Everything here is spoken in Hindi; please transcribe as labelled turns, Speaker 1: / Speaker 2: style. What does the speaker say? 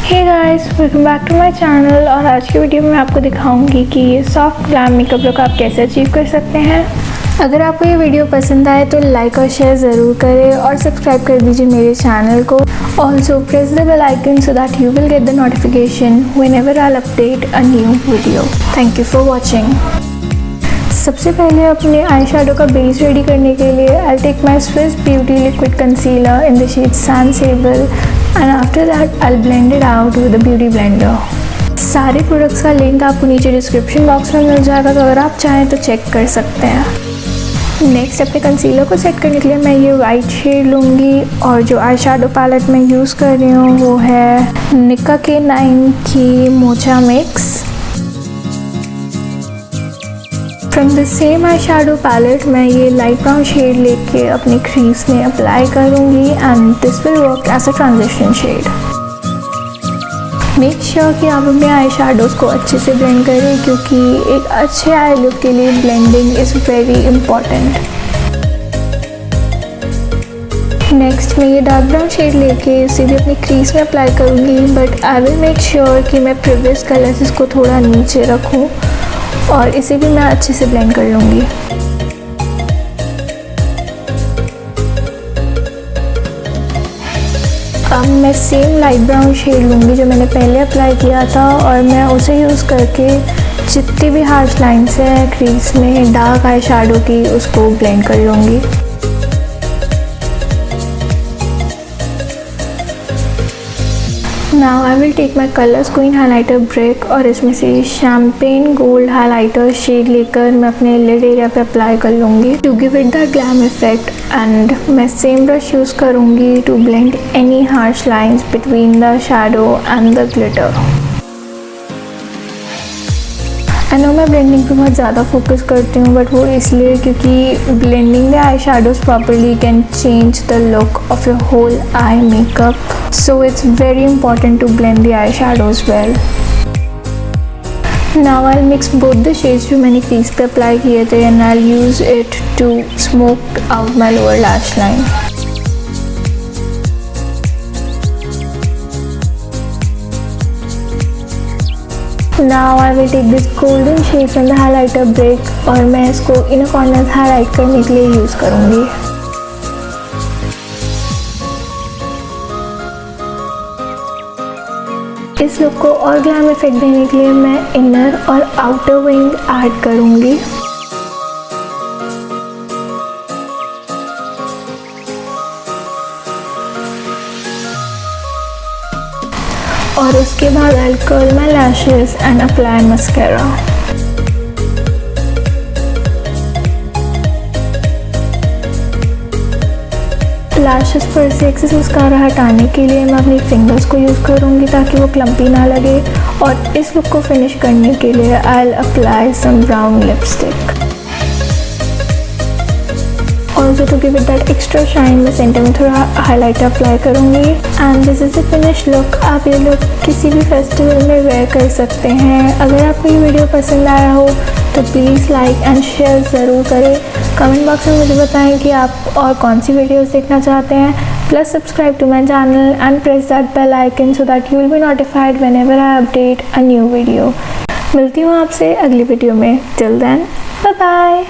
Speaker 1: Hey guys, welcome back to my channel. और आज की वीडियो में मैं आपको दिखाऊंगी कि ये सॉफ्ट ग्लैम मेकअप लुक आप कैसे अचीव कर सकते हैं। अगर आपको ये वीडियो पसंद आए तो लाइक और शेयर ज़रूर करें और सब्सक्राइब कर दीजिए मेरे चैनल को। Also press the bell icon so that you will get the notification whenever I update a new video. Thank you for watching. सबसे पहले अपने आई शेडो का बेस रेडी करने के लिए I take my Swiss beauty liquid concealer in the shade sand sable and after that I'll blend it out with a beauty blender। सारे प्रोडक्ट्स का लिंक आपको नीचे डिस्क्रिप्शन बॉक्स में मिल जाएगा, तो अगर आप चाहें तो चेक कर सकते हैं। नेक्स्ट अपने कंसीलर को सेट करने के लिए मैं ये वाइट शेड लूँगी और जो आई शेडो पैलेट मैं यूज़ कर रही हूँ वो है निका के 9 की mocha mix. From the same eyeshadow palette मैं ये लाइट ब्राउन शेड लेके अपनी क्रीज में अप्लाई करूँगी and this will work as a transition shade. Make sure कि आप अपने आई शेडोज़ को अच्छे से ब्लेंड करें क्योंकि एक अच्छे आई लुक के लिए blending is very important. Next मैं ये डार्क ब्राउन शेड लेके इसे भी अपनी क्रीज में अप्लाई करूँगी, but I will make sure कि मैं प्रीवियस कलर्स इसको थोड़ा नीचे रखूँ और इसे भी मैं अच्छे से ब्लेंड कर लूँगी। अब मैं सेम लाइट ब्राउन शेड लूँगी जो मैंने पहले अप्लाई किया था और मैं उसे यूज़ करके जितनी भी हार्श लाइन्स है क्रीज में डार्क आई शेडो की उसको ब्लेंड कर लूँगी। Now I will take my Colors Queen highlighter brick और इसमें से शैम्पेन गोल्ड हाइलाइटर शेड लेकर मैं अपने लिड एरिया पे अप्लाई कर लूँगी to give it the glam effect. And मैं सेम ब्रश यूज़ करूँगी to blend any harsh lines between the shadow and the glitter. I know मैं ब्लेंडिंग पे बहुत ज़्यादा फोकस करती हूँ, बट वो इसलिए क्योंकि blending the eyeshadows properly can change the look of your whole eye makeup, so it's very important to blend the eyeshadows well। Now I'll mix both the shades जो मैंने crease पे apply किए थे and I'll use it to smoke out my lower lash line। Now I will take this golden shade from the highlighter brick और मैं इसको inner corners highlight करने के लिए use करूँगी। इस लुक को और ग्लैम इफेक्ट देने के लिए मैं इनर और आउटर विंग ऐड करूँगी। और उसके बाद I will curl my lashes and apply mascara. Lashes पर से एक्सेस मस्कारा हटाने के लिए मैं अपनी फिंगर्स को यूज़ करूँगी ताकि वो क्लम्पी ना लगे। और इस लुक को फिनिश करने के लिए I will apply some brown lipstick. Also to give it that extra shine मैं सेंटर में थोड़ा हाइलाइटर अप्लाई करूँगी। And this is the finish look. आप ये लुक किसी भी फेस्टिवल में वेयर कर सकते हैं। अगर आपको ये वीडियो पसंद आया हो तो प्लीज़ लाइक एंड शेयर ज़रूर करें। कमेंट बॉक्स में मुझे बताएं कि आप और कौन सी वीडियोस देखना चाहते हैं। Plus subscribe to my channel and press that bell icon so that you will be notified whenever I update a new video. मिलती हूँ आपसे अगली वीडियो में। Till then bye bye.